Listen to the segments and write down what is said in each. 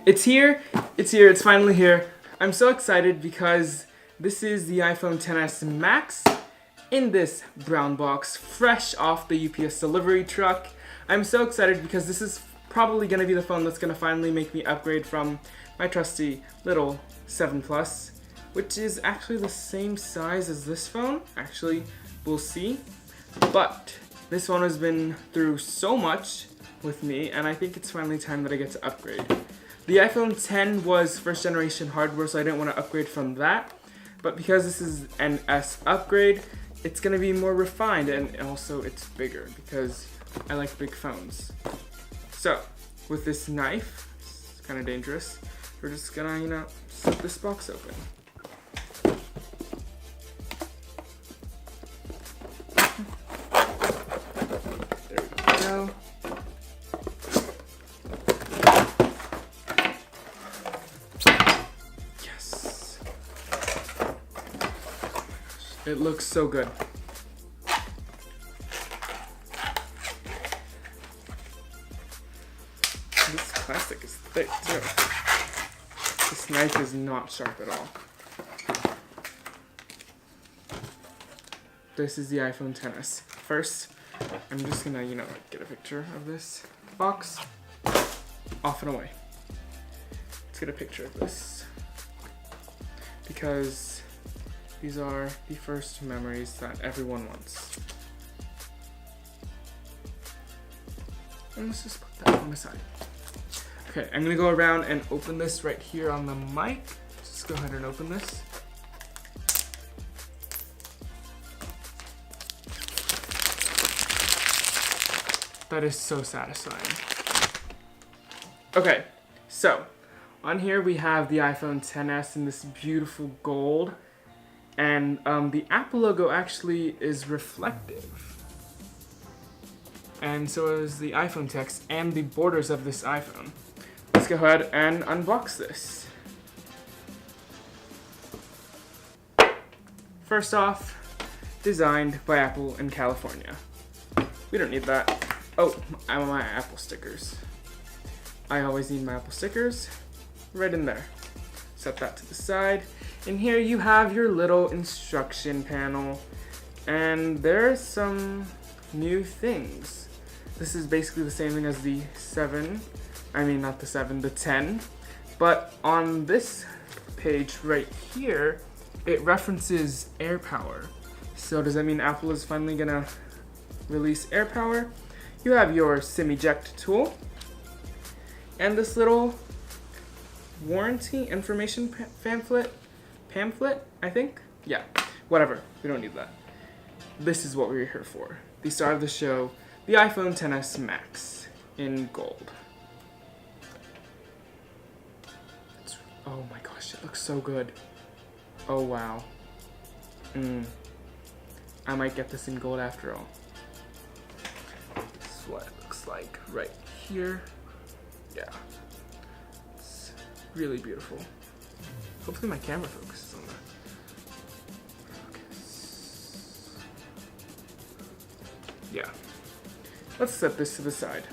It's here, it's finally here. I'm so excited because this is the iPhone XS Max in this brown box, fresh off the UPS delivery truck. I'm so excited because this is probably going to be the phone that's going to finally make me upgrade from my trusty little 7 Plus, which is actually the same size as this phone. Actually, we'll see. But this phone has been through so much with me, and I think it's finally time that I get to upgrade. The iPhone X was first generation hardware, so I didn't want to upgrade from that. But because this is an S upgrade, it's going to be more refined, and also it's bigger because I like big phones. So, with this knife, it's kind of dangerous, we're just going to, set this box open. There we go. Yes. It looks so good. This plastic is thick too. This knife is not sharp at all. This is the iPhone XS. First, I'm just gonna, get a picture of this box. Off and away. Let's get a picture of this. Because these are the first memories that everyone wants. And let's just put that on the side. Okay, I'm gonna go around and open this right here on the mic. Just go ahead and open this. That is so satisfying. Okay, so on here we have the iPhone XS in this beautiful gold, and the Apple logo actually is reflective. And so is the iPhone text and the borders of this iPhone. Let's go ahead and unbox this. First off, designed by Apple in California. We don't need that. Oh, I want my Apple stickers. I always need my Apple stickers. Right in there. Set that to the side. In here you have your little instruction panel. And there's some new things. This is basically the same thing as the 7. I mean, not the 7, the 10. But on this page right here, it references AirPower. So does that mean Apple is finally gonna release AirPower? You have your SIM eject tool. And this little warranty information pamphlet, I think? Yeah, whatever, we don't need that. This is what we're here for. The star of the show, the iPhone XS Max in gold. Oh my gosh, it looks so good. Oh wow. I might get this in gold after all. This is what it looks like right here. Yeah. It's really beautiful. Hopefully my camera focuses on that. Okay. Yeah. Let's set this to the side.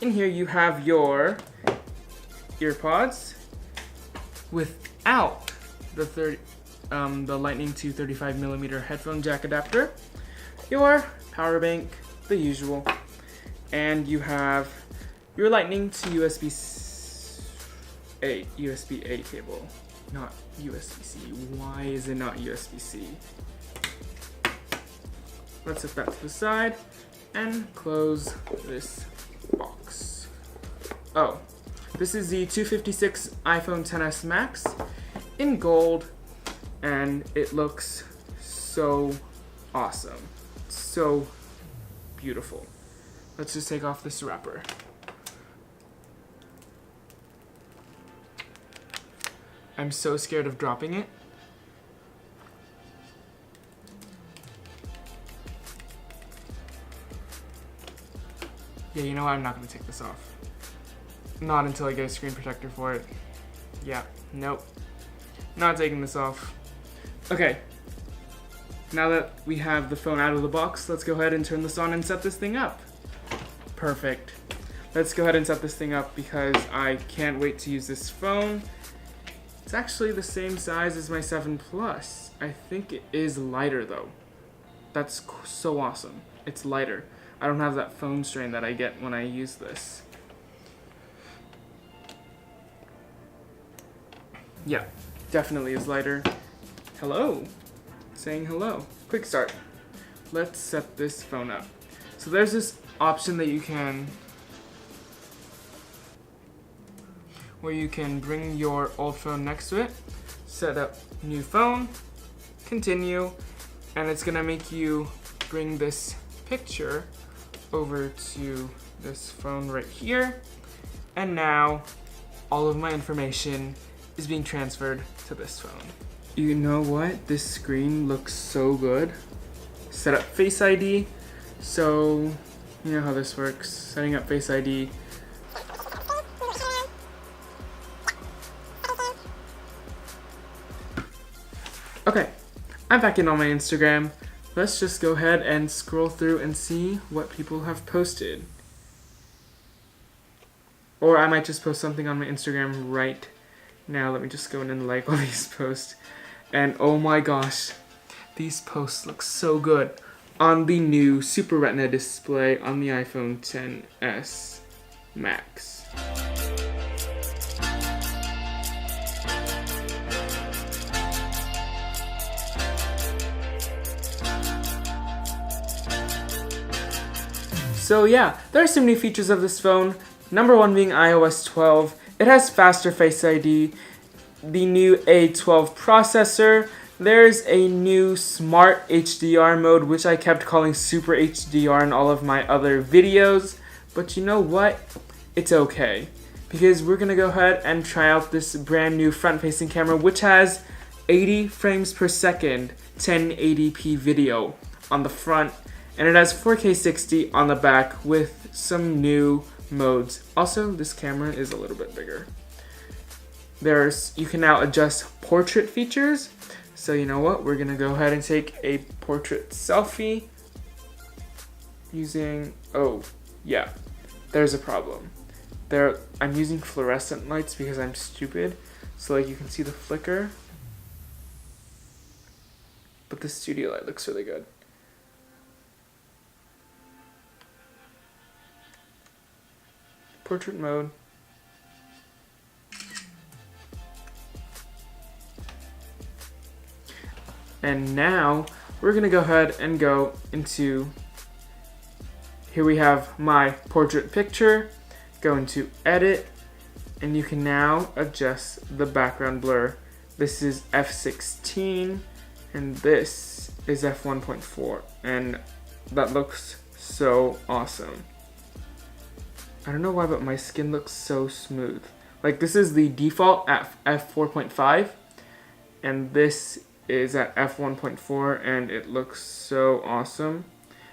In here you have your earpods without the Lightning to 35mm headphone jack adapter, your power bank, the usual, and you have your Lightning to USB-A cable, not USB-C. Why is it not USB-C? Let's set that to the side and close this box. Oh, this is the 256 iPhone XS Max in gold, and it looks so awesome, so beautiful. Let's just take off this wrapper. I'm so scared of dropping it. Yeah, you know what? I'm not gonna take this off. Not until I get a screen protector for it. Yeah, nope. Not taking this off. Okay. Now that we have the phone out of the box, let's go ahead and turn this on and set this thing up. Perfect. let's go ahead and set this thing up because I can't wait to use this phone. It's actually the same size as my 7 Plus. I think it is lighter though. That's so awesome. It's lighter. I don't have that phone strain that I get when I use this. Yeah, definitely is lighter. Hello. Saying hello. Quick start. Let's set this phone up. So there's this option that you can, where you can bring your old phone next to it, set up new phone, continue, and it's gonna make you bring this picture over to this phone right here, and now all of my information is being transferred to this phone. You know what? This screen looks so good. Set up Face ID. So, you know how this works. Setting up Face ID. Okay, I'm back in on my Instagram. Let's just go ahead and scroll through and see what people have posted. Or I might just post something on my Instagram right now. Let me just go in and like all these posts. And oh my gosh, these posts look so good on the new Super Retina display on the iPhone XS Max. So yeah, there are some new features of this phone. Number one being iOS 12. It has faster Face ID, the new A12 processor. There's a new Smart HDR mode, which I kept calling Super HDR in all of my other videos. But you know what? It's okay. Because we're going to go ahead and try out this brand new front-facing camera, which has 80 frames per second, 1080p video on the front. And it has 4K 60 on the back with some new modes. Also, this camera is a little bit bigger. You can now adjust portrait features. So you know what? We're gonna go ahead and take a portrait selfie using, oh yeah, there's a problem. I'm using fluorescent lights because I'm stupid. So like you can see the flicker, but the studio light looks really good. Portrait mode. And now we're gonna go ahead and go into, here we have my portrait picture, go into edit, and you can now adjust the background blur. This is f16 and this is f1.4, and that looks so awesome. I don't know why, but my skin looks so smooth. Like this is the default at f4.5 and this is at f1.4 and it looks so awesome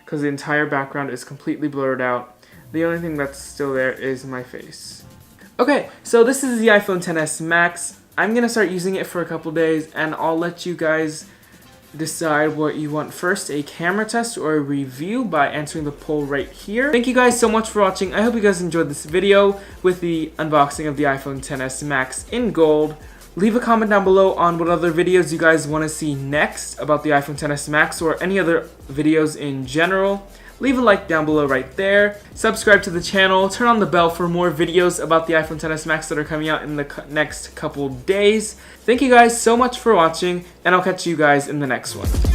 because the entire background is completely blurred out. The only thing that's still there is my face. Okay, so this is the iPhone XS Max. I'm gonna start using it for a couple days and I'll let you guys decide what you want first, a camera test or a review, by answering the poll right here. Thank you guys so much for watching. I hope you guys enjoyed this video with the unboxing of the iPhone XS Max in gold. Leave a comment down below on what other videos you guys want to see next about the iPhone XS Max or any other videos in general. Leave a like down below right there. Subscribe to the channel. Turn on the bell for more videos about the iPhone XS Max that are coming out in the next couple days. Thank you guys so much for watching, and I'll catch you guys in the next one.